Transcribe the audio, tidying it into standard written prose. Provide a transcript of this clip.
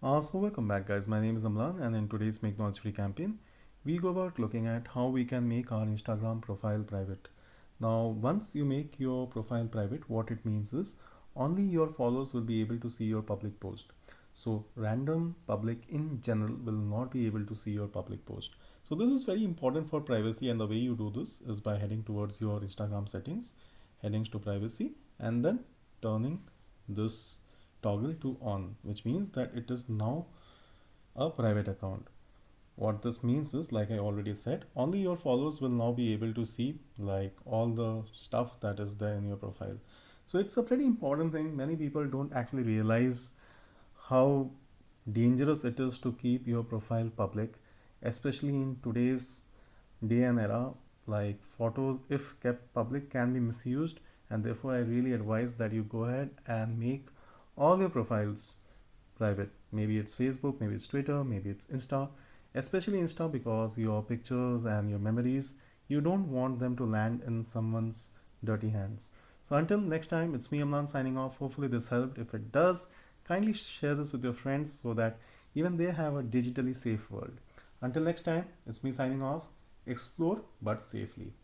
So welcome back guys, my name is Amlan and in today's Make Knowledge Free campaign, we go about looking at how we can make our Instagram profile private. Now once you make your profile private, what it means is only your followers will be able to see your public post. So random public in general will not be able to see your public post. So this is very important for privacy, and the way you do this is by heading towards your Instagram settings, headings to privacy, and then turning this toggle to on, which means that it is now a private account. What this means is, like I already said, only your followers will now be able to see like all the stuff that is there in your profile. So it's a pretty important thing. Many people don't actually realize how dangerous it is to keep your profile public, especially in today's day and era. Like photos, if kept public, can be misused, and therefore I really advise that you go ahead and make all your profiles private. Maybe it's Facebook, maybe it's Twitter, maybe it's Insta, especially Insta, because your pictures and your memories, you don't want them to land in someone's dirty hands. So until next time, it's me Amlan signing off. Hopefully this helped. If it does, kindly share this with your friends so that even they have a digitally safe world. Until next time, it's me signing off. Explore but safely.